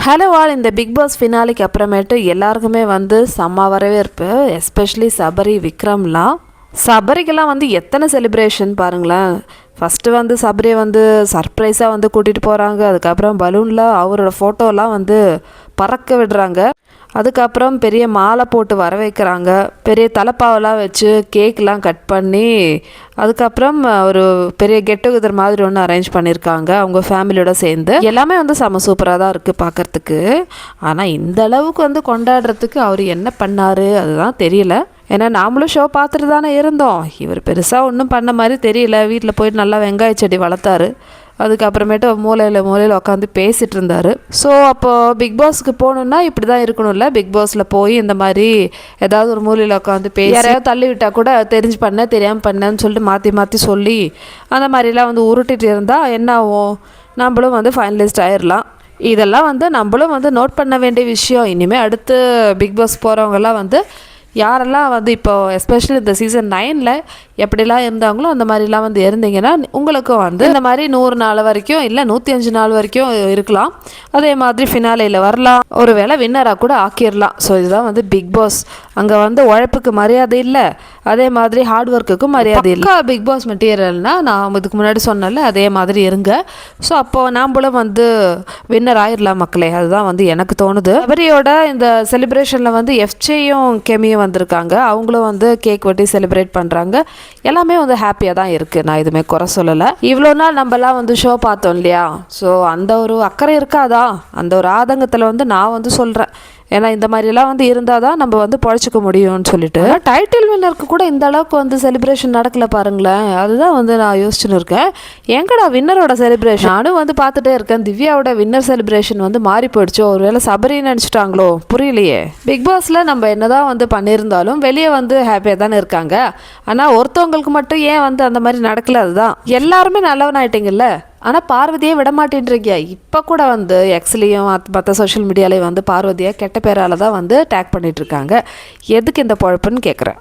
Hello all. இந்த big pass ஃபினாலிக்கு அப்புறமேட்டு எல்லாருக்குமே வந்து செம்ம வரவேற்பு. எஸ்பெஷலி சபரி, விக்ரம்லாம். சபரிக்கெல்லாம் வந்து எத்தனை செலிப்ரேஷன் பாருங்களேன். ஃபஸ்ட்டு வந்து சபரியை வந்து சர்ப்ரைஸாக வந்து கூட்டிகிட்டு போகிறாங்க. அதுக்கப்புறம் பலூனில் அவரோட ஃபோட்டோலாம் வந்து பறக்க விடுறாங்க. அதுக்கப்புறம் பெரிய மாலை போட்டு வர வைக்கிறாங்க. பெரிய தலைப்பாவெல்லாம் வச்சு கேக்லாம் கட் பண்ணி அதுக்கப்புறம் ஒரு பெரிய கெட் டுகெதர் மாதிரி ஒன்று அரேஞ்ச் பண்ணியிருக்காங்க அவங்க ஃபேமிலியோட சேர்ந்து. எல்லாமே வந்து செம சூப்பராக தான் இருக்குது பார்க்குறதுக்கு. ஆனால் இந்த அளவுக்கு வந்து கொண்டாடுறதுக்கு அவர் என்ன பண்ணார் அதுதான் தெரியல. ஏன்னா நாமளும் ஷோ பார்த்துட்டு தானே இருந்தோம். இவர் பெருசாக ஒன்றும் பண்ண மாதிரி தெரியல. வீட்டில் போயிட்டு நல்லா வெங்காய செடி வளர்த்தாரு. அதுக்கப்புறமேட்டு மூலையில் உட்காந்து பேசிகிட்டு இருந்தார். ஸோ அப்போது பிக் பாஸ்க்கு போகணுன்னா இப்படி தான் இருக்கணும்ல. பிக் பாஸில் போய் இந்த மாதிரி ஏதாவது ஒரு மூலையில் உட்காந்து பேசி யாரையாவது தள்ளி விட்டால் கூட தெரிஞ்சு பண்ண தெரியாமல் பண்ணேன்னு சொல்லிட்டு மாற்றி சொல்லி அந்த மாதிரிலாம் வந்து உருட்டிட்டு இருந்தால் என்ன ஆகும்? நம்மளும் வந்து ஃபைனலிஸ்ட் ஆயிடலாம். இதெல்லாம் வந்து நம்மளும் வந்து நோட் பண்ண வேண்டிய விஷயம். இனிமேல் அடுத்து பிக் பாஸ் போகிறவங்கெல்லாம் வந்து யாரெல்லாம் வந்து இப்போது எஸ்பெஷலி இந்த சீசன் 9ல் எப்படிலாம் இருந்தாங்களோ அந்த மாதிரிலாம் வந்து இருந்தீங்கன்னா உங்களுக்கும் வந்து இந்த மாதிரி 100 நாள் வரைக்கும் இல்லை 105 நாள் வரைக்கும் இருக்கலாம். அதே மாதிரி ஃபினாலையில் வரலாம். ஒரு வேளை வின்னராக கூட ஆக்கிடலாம். ஸோ இதுதான் வந்து பிக் பாஸ். அங்கே வந்து உழைப்புக்கு மரியாதை இல்லை, அதே மாதிரி ஹார்ட் ஒர்க்குக்கும் மரியாதை இல்லை. பிக் பாஸ் மெட்டீரியல்னால் நான் இதுக்கு முன்னாடி சொன்னல அதே மாதிரி இருங்க. ஸோ அப்போது நாம்பளும் வந்து வின்னர் ஆயிடலாம் மக்களே. அதுதான் வந்து எனக்கு தோணுது. அவரியோட இந்த செலிப்ரேஷனில் வந்து எஃப்ஜேயும் கெமியும் வந்திருக்காங்க. அவங்களும் வந்து கேக் வெட்டி செலிப்ரேட் பண்ணுறாங்க. எல்லாமே வந்து ஹாப்பியாக தான் இருக்குது. நான் எதுவுமே குறை சொல்லலை. இவ்வளோ நாள் நம்மலாம் வந்து ஷோ பார்த்தோம் இல்லையா? ஸோ அந்த ஒரு அக்கறை இருக்காதா? அந்த ஒரு ஆதங்கத்தில் வந்து நான் வந்து சொல்கிறேன். ஏன்னா இந்த மாதிரிலாம் வந்து இருந்தால் தான் நம்ம வந்து பழச்சிக்க முடியும்னு சொல்லிட்டு. டைட்டில் வின்னருக்கு கூட இந்த அளவுக்கு வந்து செலிப்ரேஷன் நடக்கல பாருங்களேன். அதுதான் வந்து நான் யோசிச்சுன்னு இருக்கேன். எங்கடா வின்னரோட செலிப்ரேஷன்? நானும் வந்து பார்த்துட்டே இருக்கேன். திவ்யாவோட வின்னர் செலிப்ரேஷன் வந்து மாறி போயிடுச்சோ, ஒருவேளை சபரின்னு நினச்சிட்டாங்களோ புரியலையே. பிக் பாஸில் நம்ம என்னதான் வந்து பண்ணியிருந்தாலும் வெளியே வந்து ஹாப்பியாக தானே இருக்காங்க. ஆனால் ஒருத்தவங்களுக்கு மட்டும் ஏன் வந்து அந்த மாதிரி நடக்கல? அதுதான் எல்லாருமே நல்லவன் ஆயிட்டீங்கல்ல. ஆனால் பார்வதியே விட மாட்டேன்றீங்க. இப்போ கூட வந்து எக்ஸ்லேயும் மற்ற சோஷியல் மீடியாலேயும் வந்து பார்வதியை கெட்ட பேரால் தான் வந்து டேக் பண்ணிகிட்ருக்காங்க. எதுக்கு இந்த பொழப்புன்னு கேட்குறேன்.